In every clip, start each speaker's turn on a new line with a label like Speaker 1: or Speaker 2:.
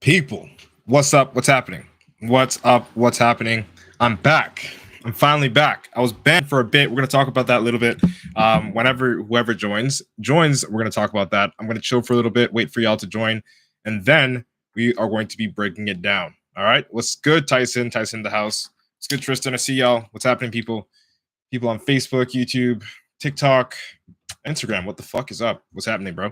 Speaker 1: People, what's up? What's happening? What's up? What's happening? I'm back. I'm finally back. I was banned for a bit. We're gonna talk about that a little bit. Whenever whoever joins, we're gonna talk about that. I'm gonna chill for a little bit, wait for y'all to join, and then we are going to be breaking it down. All right. What's good, Tyson? Tyson in the house. What's good, Tristan? I see y'all. What's happening, people? People on Facebook, YouTube, TikTok, Instagram. What the fuck is up? What's happening, bro?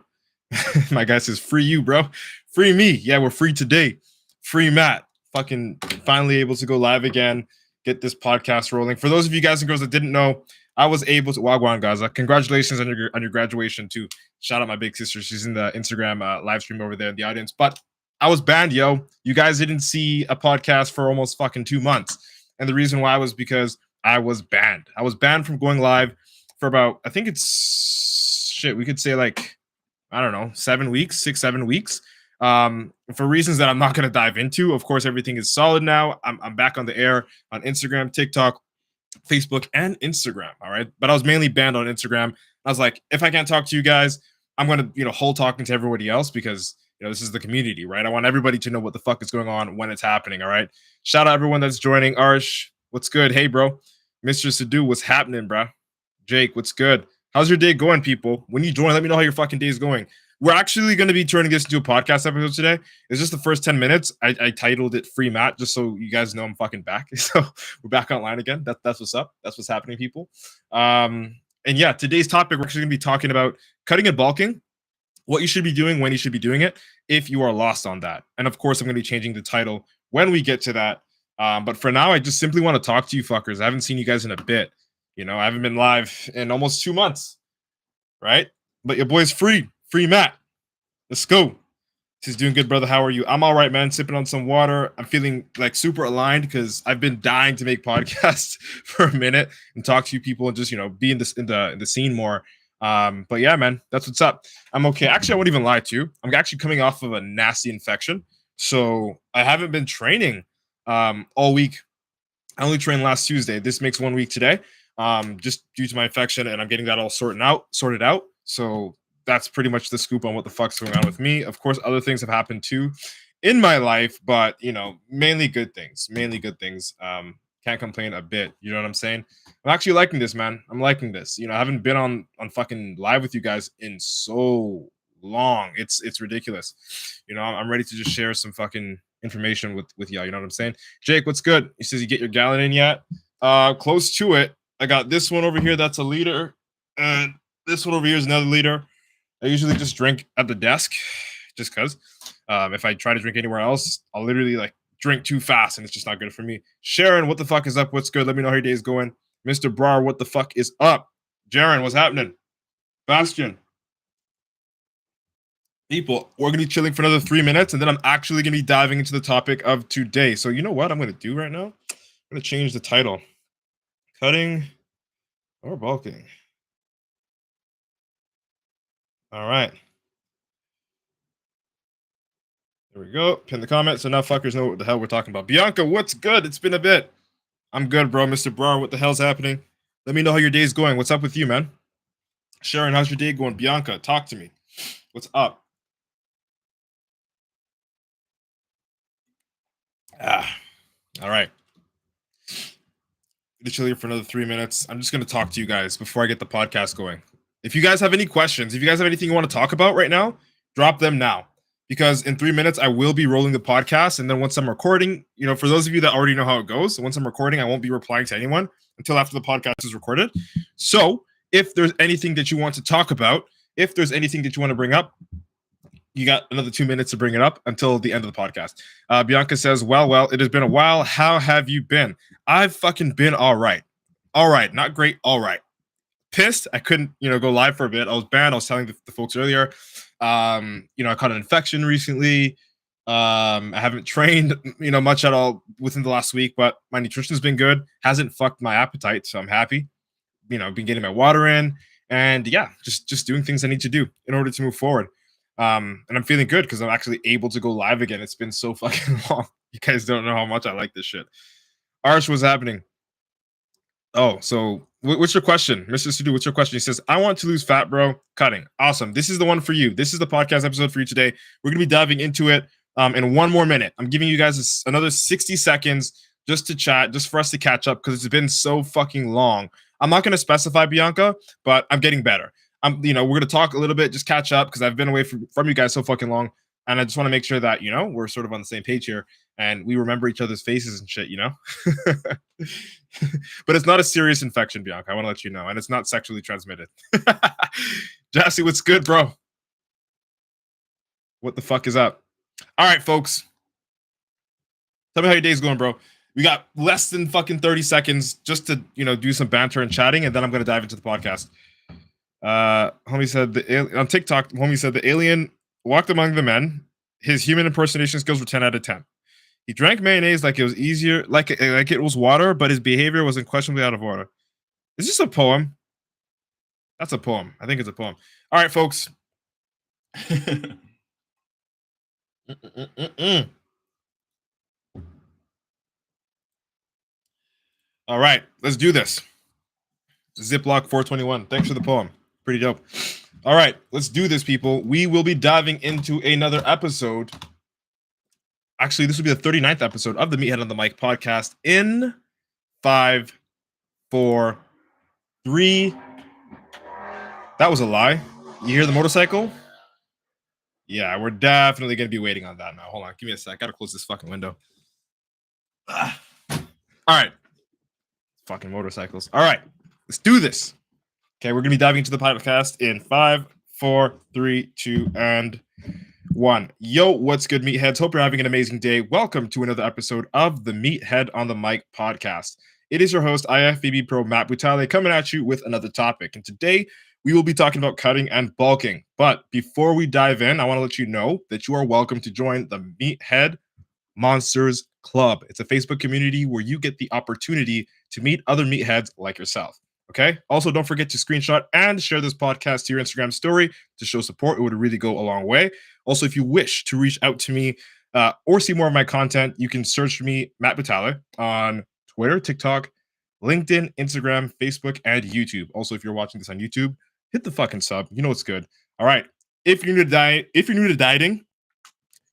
Speaker 1: My guy says, free you, bro. Free me. Yeah, we're free today. Free Matt. Fucking finally able to go live again, get this podcast rolling. For those of you guys and girls that didn't know, I was able to Wagwan Gaza. Congratulations on your graduation too. Shout out my big sister. She's in the Instagram live stream over there in the audience. But I was banned, yo. You guys didn't see a podcast for almost fucking 2 months. And the reason why was because I was banned. I was banned from going live for about, I think it's shit, we could say like, I don't know, 7 weeks, 6-7 weeks. For reasons that I'm not going to dive into. Of course, everything is solid now. I'm back on the air on Instagram, TikTok, Facebook, and Instagram. All right. But I was mainly banned on Instagram. I was like, if I can't talk to you guys, I'm going to, hold talking to everybody else because, this is the community, right? I want everybody to know what the fuck is going on when it's happening. All right. Shout out everyone that's joining. Arsh, what's good? Hey, bro. Mr. Sadu, what's happening, bro? Jake, what's good? How's your day going, people? When you join, let me know how your fucking day is going. We're actually going to be turning this into a podcast episode today. It's just the first 10 minutes. I titled it Free Matt, just so you guys know I'm fucking back. So we're back online again. That's what's up. That's what's happening, people. And yeah, today's topic, we're actually going to be talking about cutting and bulking, what you should be doing, when you should be doing it, if you are lost on that. And of course, I'm going to be changing the title when we get to that. But for now, I just simply want to talk to you fuckers. I haven't seen you guys in a bit. I haven't been live in almost 2 months, right? But your boy's free Matt. Let's go. He's doing good, brother. How are you? I'm all right, man. Sipping on some water. I'm feeling like super aligned because I've been dying to make podcasts for a minute and talk to you people and just be in the scene more. But yeah, man, that's what's up. I'm okay. Actually, I won't even lie to you. I'm actually coming off of a nasty infection, so I haven't been training all week. I only trained last Tuesday. This makes 1 week today. Just due to my infection, and I'm getting that all sorted out. So that's pretty much the scoop on what the fuck's going on with me. Of course, other things have happened too in my life, but mainly good things. Can't complain a bit. You know what I'm saying? I'm actually liking this, man. I'm liking this. I haven't been on fucking live with you guys in so long. It's ridiculous. I'm ready to just share some fucking information with y'all. You know what I'm saying? Jake, what's good? He says, you get your gallon in yet? Close to it. I got this one over here. That's a liter. And this one over here is another liter. I usually just drink at the desk just because if I try to drink anywhere else, I'll literally drink too fast and it's just not good for me. Sharon, what the fuck is up? What's good? Let me know how your day is going. Mr. Brar, what the fuck is up? Jaren, what's happening? Bastion. People, we're going to be chilling for another 3 minutes and then I'm actually going to be diving into the topic of today. So you know what I'm going to do right now? I'm going to change the title. Cutting or bulking. All right. There we go. Pin the comment. So now fuckers know what the hell we're talking about. Bianca, what's good? It's been a bit. I'm good, bro. Mr. Brar, what the hell's happening? Let me know how your day's going. What's up with you, man? Sharon, how's your day going? Bianca, talk to me. What's up? All right. To chill here for another 3 minutes. I'm just going to talk to you guys before I get the podcast going. If you guys have any questions, if you guys have anything you want to talk about right now, drop them now. Because in 3 minutes, I will be rolling the podcast. And then once I'm recording, for those of you that already know how it goes, once I'm recording, I won't be replying to anyone until after the podcast is recorded. So if there's anything that you want to talk about, if there's anything that you want to bring up, you got another 2 minutes to bring it up until the end of the podcast. Bianca says, well, it has been a while. How have you been? I've fucking been all right. All right. Not great. All right. Pissed. I couldn't, go live for a bit. I was banned. I was telling the folks earlier. I caught an infection recently. I haven't trained, much at all within the last week, but my nutrition's been good. Hasn't fucked my appetite. So I'm happy. Been getting my water in and yeah, just doing things I need to do in order to move forward. And I'm feeling good because I'm actually able to go live again. It's been so fucking long. You guys don't know how much I like this shit. Arsh, what's happening? Oh, so what's your question? Mr. Sudu, what's your question? He says, I want to lose fat, bro. Cutting. Awesome. This is the one for you. This is the podcast episode for you today. We're going to be diving into it. in 1 more minute. I'm giving you guys another 60 seconds just to chat, just for us to catch up because it's been so fucking long. I'm not going to specify Bianca, but I'm getting better. We're going to talk a little bit, just catch up because I've been away from you guys so fucking long. And I just want to make sure that, we're sort of on the same page here and we remember each other's faces and shit, But it's not a serious infection, Bianca. I want to let you know. And it's not sexually transmitted. Jassy, what's good, bro? What the fuck is up? All right, folks. Tell me how your day's going, bro. We got less than fucking 30 seconds just to, do some banter and chatting, and then I'm going to dive into the podcast. Homie said on TikTok, homie said the alien walked among the men. His human impersonation skills were 10 out of 10. He drank mayonnaise like it was easier, like it was water, but his behavior was unquestionably out of order. Is this a poem? That's a poem. I think it's a poem. All right, folks. All right, let's do this. Ziploc 421. Thanks for the poem. Pretty dope. All right, let's do this, people. We will be diving into another episode. Actually, this will be the 39th episode of the Meathead on the Mic podcast in 5, 4, 3. That was a lie. You hear the motorcycle? Yeah, we're definitely going to be waiting on that now. Hold on. Give me a sec. I got to close this fucking window. All right. Fucking motorcycles. All right. Let's do this. Okay, we're going to be diving into the podcast in 5, 4, 3, 2, and 1. Yo, what's good, meatheads? Hope you're having an amazing day. Welcome to another episode of the Meathead on the Mic podcast. It is your host, IFBB Pro Matt Butale, coming at you with another topic. And today, we will be talking about cutting and bulking. But before we dive in, I want to let you know that you are welcome to join the Meathead Monsters Club. It's a Facebook community where you get the opportunity to meet other meatheads like yourself. Okay. Also, don't forget to screenshot and share this podcast to your Instagram story to show support. It would really go a long way. Also, if you wish to reach out to me or see more of my content, you can search for me, Matt Butale, on Twitter, TikTok, LinkedIn, Instagram, Facebook, and YouTube. Also, if you're watching this on YouTube, hit the fucking sub. You know what's good. All right. If you're new to dieting,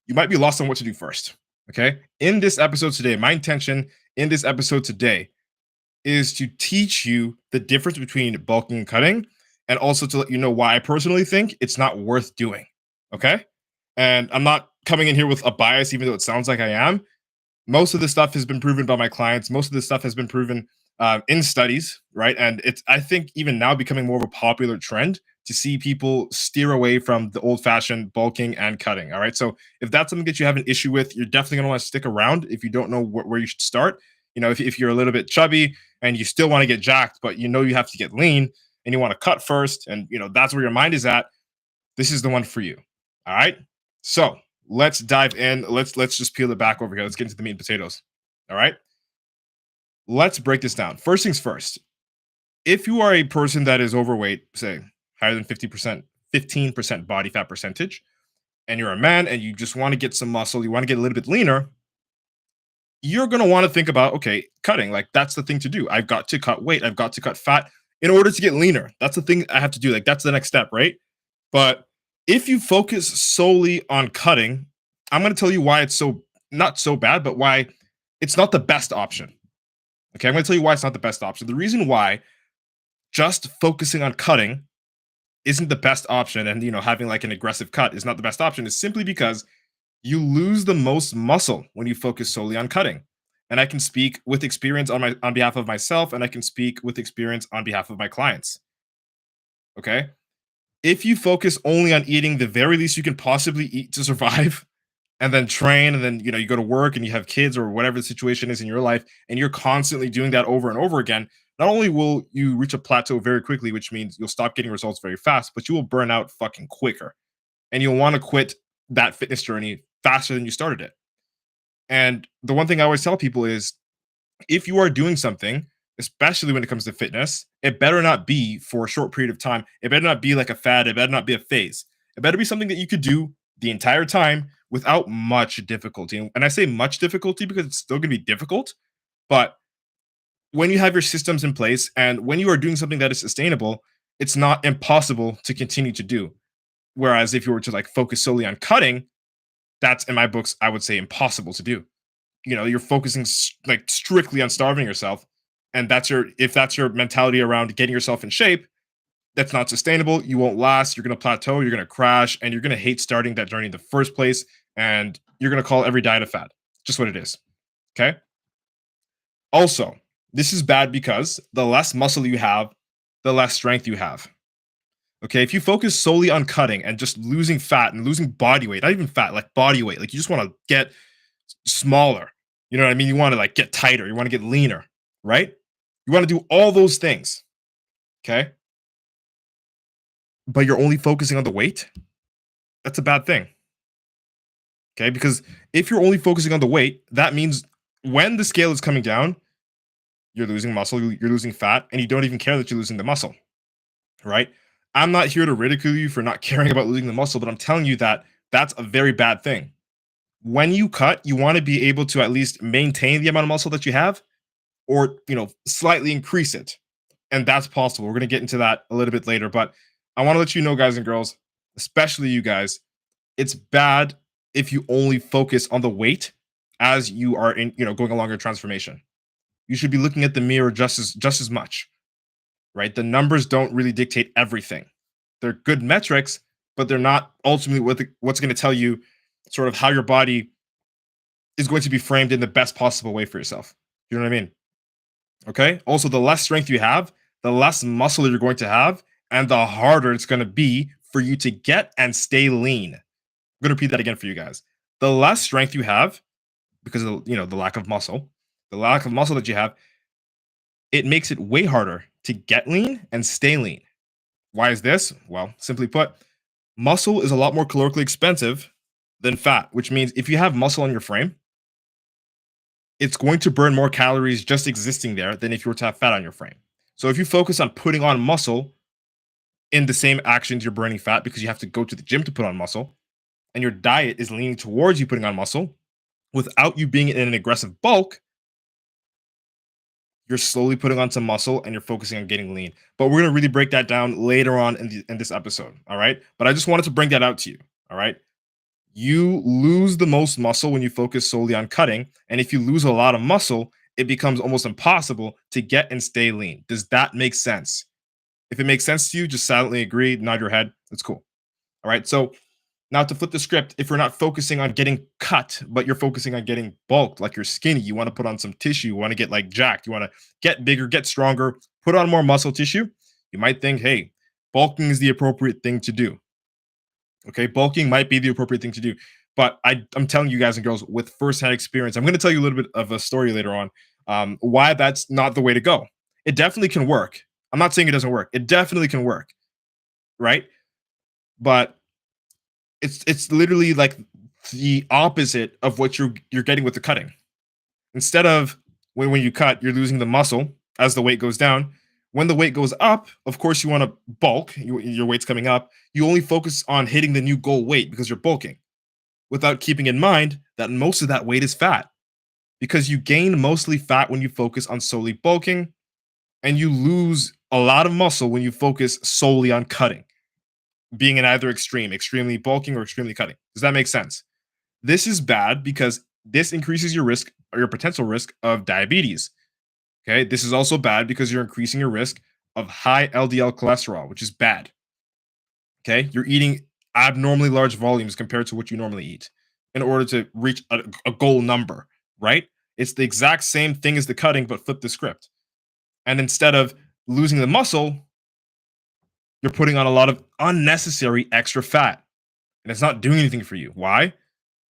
Speaker 1: you might be lost on what to do first. Okay. In this episode today, my intention in this episode today is to teach you the difference between bulking and cutting, and also to let you know why I personally think it's not worth doing. Okay. And I'm not coming in here with a bias, even though it sounds like I am. Most of this stuff has been proven by my clients. Most of this stuff has been proven in studies, right? And it's, I think, even now becoming more of a popular trend to see people steer away from the old-fashioned bulking and cutting. All right. So if that's something that you have an issue with, you're definitely going to want to stick around if you don't know where you should start. If you're a little bit chubby and you still want to get jacked, but you have to get lean and you want to cut first, and that's where your mind is at, this is the one for you. All right. So let's dive in. Let's just peel it back over here. Let's get into the meat and potatoes. All right. Let's break this down. First things first. If you are a person that is overweight, say higher than 15% body fat percentage, and you're a man and you just want to get some muscle, you want to get a little bit leaner, you're going to want to think about, okay, cutting. Like, that's the thing to do. I've got to cut weight. I've got to cut fat in order to get leaner. That's the thing I have to do. Like, that's the next step, right? But if you focus solely on cutting, I'm going to tell you why it's not so bad, but why it's not the best option. Okay, I'm going to tell you why it's not the best option. The reason why just focusing on cutting isn't the best option, and having like an aggressive cut is not the best option, is simply because you lose the most muscle when you focus solely on cutting. And I can speak with experience on behalf of myself, and I can speak with experience on behalf of my clients. Okay? If you focus only on eating the very least you can possibly eat to survive, and then train, and then you go to work and you have kids or whatever the situation is in your life, and you're constantly doing that over and over again, not only will you reach a plateau very quickly, which means you'll stop getting results very fast, but you will burn out fucking quicker. And you'll want to quit that fitness journey faster than you started it. And the one thing I always tell people is, if you are doing something, especially when it comes to fitness, it better not be for a short period of time. It better not be like a fad. It better not be a phase. It better be something that you could do the entire time without much difficulty. And I say much difficulty because it's still going to be difficult. But when you have your systems in place and when you are doing something that is sustainable, it's not impossible to continue to do. Whereas if you were to like focus solely on cutting, that's in my books, I would say impossible to do. You're focusing like strictly on starving yourself, and if that's your mentality around getting yourself in shape, that's not sustainable. You won't last. You're going to plateau. You're going to crash, and you're going to hate starting that journey in the first place. And you're going to call every diet a fad. Just what it is. Okay. Also, this is bad because the less muscle you have, the less strength you have. Okay. If you focus solely on cutting and just losing fat and losing body weight, not even fat, like body weight, like you just want to get smaller. You know what I mean? You want to like get tighter. You want to get leaner, right? You want to do all those things. Okay. But you're only focusing on the weight. That's a bad thing. Okay. Because if you're only focusing on the weight, that means when the scale is coming down, you're losing muscle, you're losing fat, and you don't even care that you're losing the muscle, right? I'm not here to ridicule you for not caring about losing the muscle, but I'm telling you that that's a very bad thing. When you cut, you want to be able to at least maintain the amount of muscle that you have, or slightly increase it. And that's possible. We're going to get into that a little bit later, but I want to let you know, guys and girls, especially you guys, it's bad if you only focus on the weight as you are going along your transformation. You should be looking at the mirror just as much, right? The numbers don't really dictate everything. They're good metrics, but they're not ultimately what's going to tell you sort of how your body is going to be framed in the best possible way for yourself. You know what I mean? Okay. Also, the less strength you have, the less muscle you're going to have, and the harder it's going to be for you to get and stay lean. I'm going to repeat that again for you guys. The less strength you have, because of the lack of muscle, that you have, it makes it way harder to get lean and stay lean. Why is this? Well, simply put, muscle is a lot more calorically expensive than fat, which means if you have muscle on your frame, it's going to burn more calories just existing there than if you were to have fat on your frame. So if you focus on putting on muscle in the same actions you're burning fat, because you have to go to the gym to put on muscle, and your diet is leaning towards you putting on muscle without you being in an aggressive bulk, you're slowly putting on some muscle and you're focusing on getting lean. But we're going to really break that down later on in this episode. All right. But I just wanted to bring that out to you. All right. You lose the most muscle when you focus solely on cutting. And if you lose a lot of muscle, it becomes almost impossible to get and stay lean. Does that make sense? If it makes sense to you, just silently agree, nod your head. That's cool. All right. So now to flip the script, if you're not focusing on getting cut, but you're focusing on getting bulked, like you're skinny, you want to put on some tissue, you want to get like jacked, you want to get bigger, get stronger, put on more muscle tissue, you might think, hey, bulking is the appropriate thing to do. Okay, bulking might be the appropriate thing to do. But I'm telling you guys and girls with firsthand experience, I'm going to tell you a little bit of a story later on, why that's not the way to go. It definitely can work. I'm not saying it doesn't work. It definitely can work, right? But it's literally like the opposite of what you're getting with the cutting. Instead of when you cut, you're losing the muscle as the weight goes down. When the weight goes up, of course, you want to bulk. Your weight's coming up. You only focus on hitting the new goal weight because you're bulking, without keeping in mind that most of that weight is fat, because you gain mostly fat when you focus on solely bulking, and you lose a lot of muscle when you focus solely on cutting, being in either extreme, extremely bulking or extremely cutting. Does that make sense? This is bad because this increases your risk or your potential risk of diabetes. Okay. This is also bad because you're increasing your risk of high LDL cholesterol, which is bad. Okay. You're eating abnormally large volumes compared to what you normally eat in order to reach a goal number, right? It's the exact same thing as the cutting, but flip the script. And instead of losing the muscle, you're putting on a lot of unnecessary extra fat, and it's not doing anything for you. Why?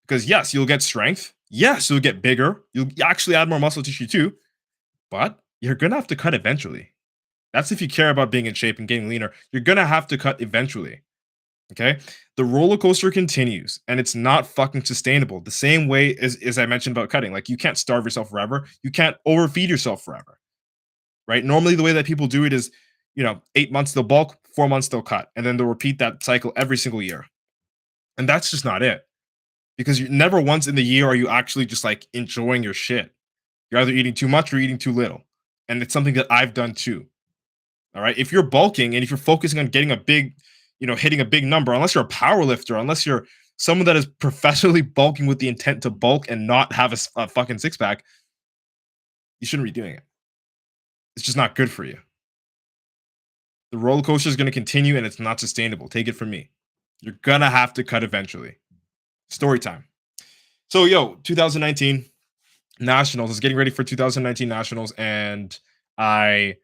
Speaker 1: Because yes, you'll get strength. Yes, you'll get bigger. You'll actually add more muscle tissue too, but you're going to have to cut eventually. That's if you care about being in shape and getting leaner. You're going to have to cut eventually. Okay. The roller coaster continues, and it's not fucking sustainable. The same way as I mentioned about cutting. Like, you can't starve yourself forever. You can't overfeed yourself forever. Right. Normally, the way that people do it is, 8 months they'll bulk, 4 months they'll cut, and then they'll repeat that cycle every single year. And that's just not it. Because you never once in the year are you actually just like enjoying your shit. You're either eating too much or eating too little. And it's something that I've done too. All right. If you're bulking and if you're focusing on getting a big, hitting a big number, unless you're a power lifter, unless you're someone that is professionally bulking with the intent to bulk and not have a fucking six pack, you shouldn't be doing it. It's just not good for you. The roller coaster is going to continue and it's not sustainable. Take it from me. You're going to have to cut eventually. Story time. So, 2019 Nationals. I was getting ready for 2019 Nationals, and I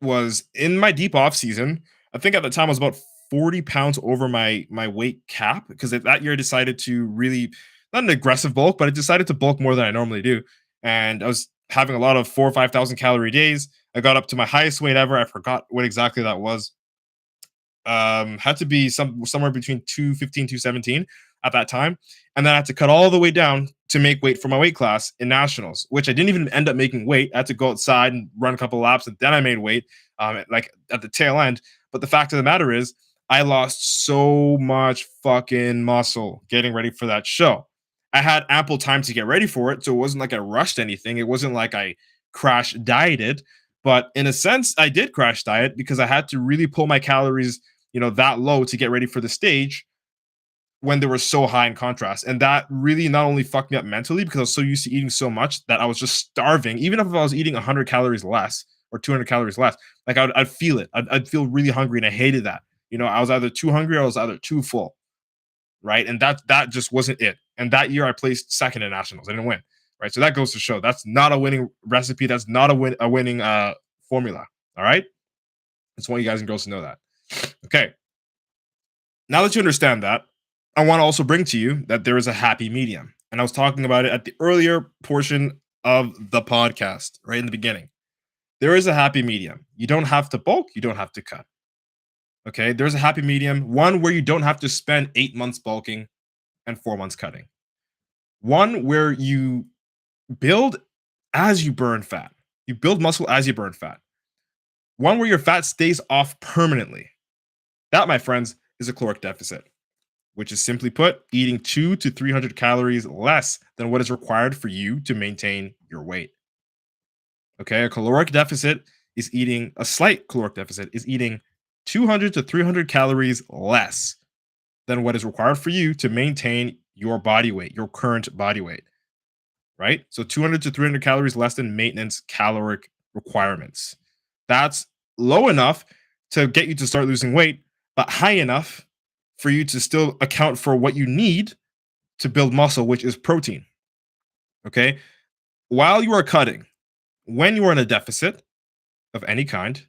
Speaker 1: was in my deep off season. I think at the time I was about 40 pounds over my weight cap, because that year I decided to really, not an aggressive bulk, but I decided to bulk more than I normally do. And I was having a lot of 4,000 or 5,000 calorie days. I got up to my highest weight ever. I forgot what exactly that was. Had to be somewhere between 215, 217 at that time. And then I had to cut all the way down to make weight for my weight class in nationals, which I didn't even end up making weight. I had to go outside and run a couple of laps, and then I made weight, like at the tail end. But the fact of the matter is, I lost so much fucking muscle getting ready for that show. I had ample time to get ready for it, so it wasn't like I rushed anything. It wasn't like I crash dieted, but in a sense, I did crash diet because I had to really pull my calories, that low to get ready for the stage when they were so high in contrast. And that really not only fucked me up mentally, because I was so used to eating so much that I was just starving. Even if I was eating 100 calories less or 200 calories less, like I'd feel it. I'd feel really hungry, and I hated that. I was either too hungry or I was either too full, right? And that just wasn't it. And that year I placed second in nationals. I didn't win, right? So that goes to show that's not a winning recipe. That's not a winning formula. All right. I just want you guys and girls to know that. Okay. Now that you understand that, I want to also bring to you that there is a happy medium. And I was talking about it at the earlier portion of the podcast, right in the beginning. There is a happy medium. You don't have to bulk, you don't have to cut. Okay, there's a happy medium, one where you don't have to spend 8 months bulking and 4 months cutting. One where you build as you burn fat. You build muscle as you burn fat. One where your fat stays off permanently. That, my friends, is a caloric deficit, which is simply put, eating 200 to 300 calories less than what is required for you to maintain your weight. Okay, a caloric deficit is eating, a slight caloric deficit is eating 200 to 300 calories less than what is required for you to maintain your body weight, your current body weight, right? So 200 to 300 calories less than maintenance caloric requirements. That's low enough to get you to start losing weight, but high enough for you to still account for what you need to build muscle, which is protein. Okay. While you are cutting, when you are in a deficit of any kind,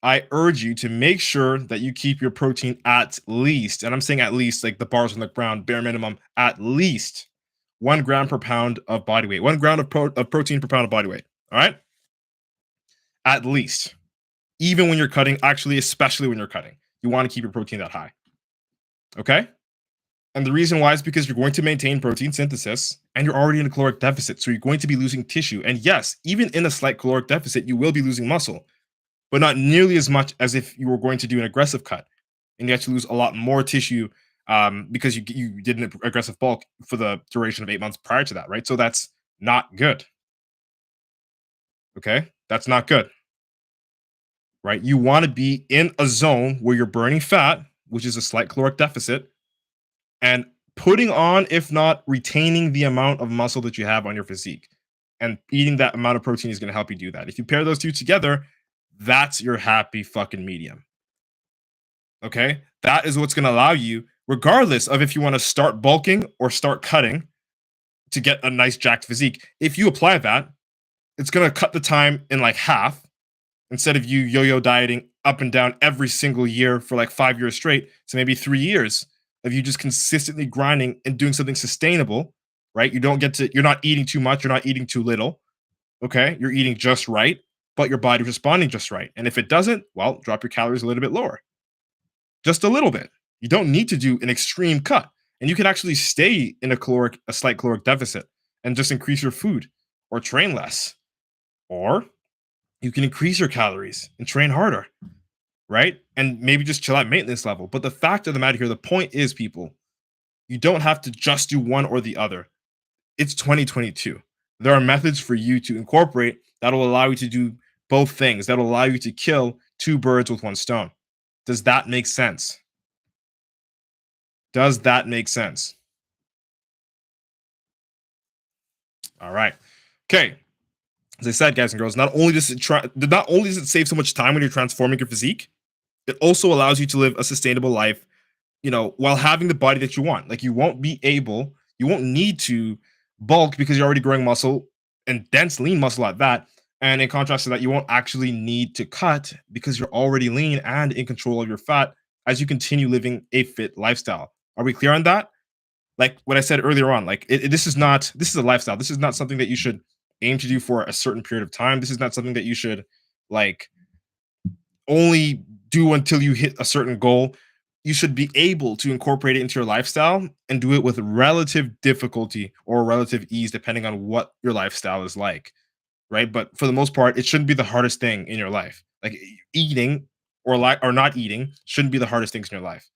Speaker 1: I urge you to make sure that you keep your protein at least, and I'm saying at least, like the bars on the ground, bare minimum, at least 1 gram per pound of body weight, 1 gram of protein per pound of body weight. All right. At least, even when you're cutting, actually, especially when you're cutting, you want to keep your protein that high. Okay. And the reason why is because you're going to maintain protein synthesis and you're already in a caloric deficit. So you're going to be losing tissue. And yes, even in a slight caloric deficit, you will be losing muscle, but not nearly as much as if you were going to do an aggressive cut. And you actually lose a lot more tissue because you did an aggressive bulk for the duration of 8 months prior to that, right? So that's not good. Okay. That's not good, right? You want to be in a zone where you're burning fat, which is a slight caloric deficit, and putting on, if not retaining, the amount of muscle that you have on your physique. And eating that amount of protein is going to help you do that. If you pair those two together, that's your happy fucking medium. Okay? That is what's going to allow you, regardless of if you want to start bulking or start cutting, to get a nice jacked physique. If you apply that, it's going to cut the time in like half. Instead of you yo-yo dieting up and down every single year for like 5 years straight, so maybe 3 years of you just consistently grinding and doing something sustainable, right? You're not eating too much, you're not eating too little. Okay? You're eating just right, but your body's responding just right. And if it doesn't, well, drop your calories a little bit lower. Just a little bit. You don't need to do an extreme cut. And you can actually stay in a slight caloric deficit and just increase your food or train less. Or you can increase your calories and train harder, right? And maybe just chill at maintenance level. But the fact of the matter here, the point is, people, you don't have to just do one or the other. It's 2022. There are methods for you to incorporate that will allow you to do both things, that will allow you to kill two birds with one stone. Does that make sense? Does that make sense? All right. Okay. As I said, guys and girls, not only does it save so much time when you're transforming your physique, it also allows you to live a sustainable life, while having the body that you want. Like you won't need to bulk because you're already growing muscle and dense lean muscle at that. And in contrast to that, you won't actually need to cut because you're already lean and in control of your fat as you continue living a fit lifestyle. Are we clear on that? Like what I said earlier on, like this is a lifestyle. This is not something that you should aim to do for a certain period of time. This is not something that you should like only do until you hit a certain goal. You should be able to incorporate it into your lifestyle and do it with relative difficulty or relative ease, depending on what your lifestyle is like, right? But for the most part, it shouldn't be the hardest thing in your life. Like eating or not eating shouldn't be the hardest things in your life.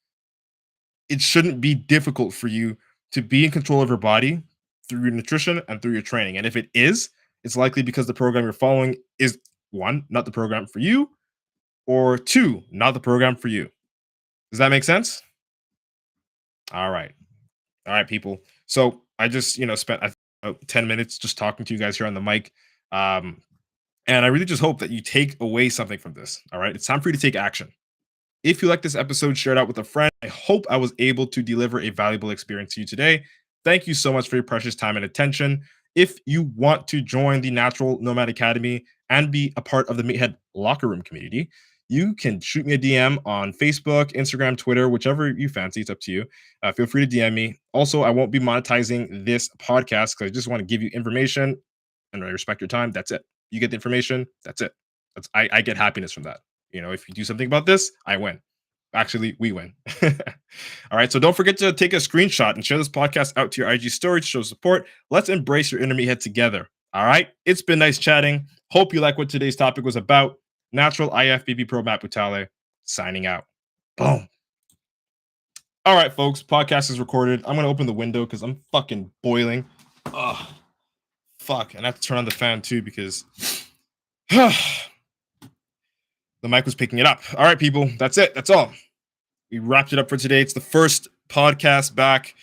Speaker 1: It shouldn't be difficult for you to be in control of your body through your nutrition and through your training. And if it is, it's likely because the program you're following is one, not the program for you, or two, not the program for you. Does that make sense? All right. All right, people. So I just, spent about 10 minutes just talking to you guys here on the mic. Um, and I really just hope that you take away something from this. All right. It's time for you to take action. If you like this episode, share it out with a friend. I hope I was able to deliver a valuable experience to you today. Thank you so much for your precious time and attention. If you want to join the Natural Nomad Academy and be a part of the Meathead Locker Room community, you can shoot me a DM on Facebook, Instagram, Twitter, whichever you fancy. It's up to you. Feel free to DM me. Also, I won't be monetizing this podcast because I just want to give you information and I respect your time. That's it. You get the information. That's it. I get happiness from that. If you do something about this, I win. Actually, we win. All right. So don't forget to take a screenshot and share this podcast out to your IG story to show support. Let's embrace your inner meathead together. All right. It's been nice chatting. Hope you like what today's topic was about. Natural IFBB Pro Matt Butale signing out. Boom. All right, folks. Podcast is recorded. I'm going to open the window because I'm fucking boiling. Ugh. Fuck. And I have to turn on the fan too because the mic was picking it up. All right, people. That's it. That's all. We wrapped it up for today. It's the first podcast back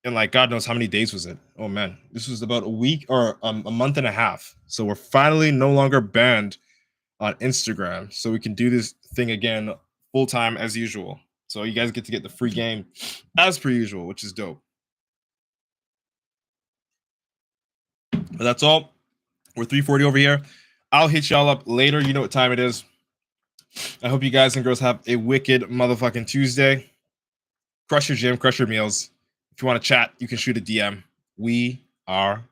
Speaker 1: in like God knows how many days was it. Oh man, this was about a week or a month and a half. So we're finally no longer banned on Instagram, so we can do this thing again full time as usual. So you guys get to get the free game as per usual, which is dope. But that's all. We're 3:40 over here. I'll hit y'all up later. You know what time it is. I hope you guys and girls have a wicked motherfucking Tuesday. Crush your gym, crush your meals. If you want to chat, you can shoot a DM. We are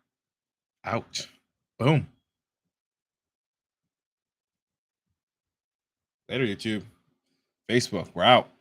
Speaker 1: out. Boom. Later, YouTube. Facebook. We're out.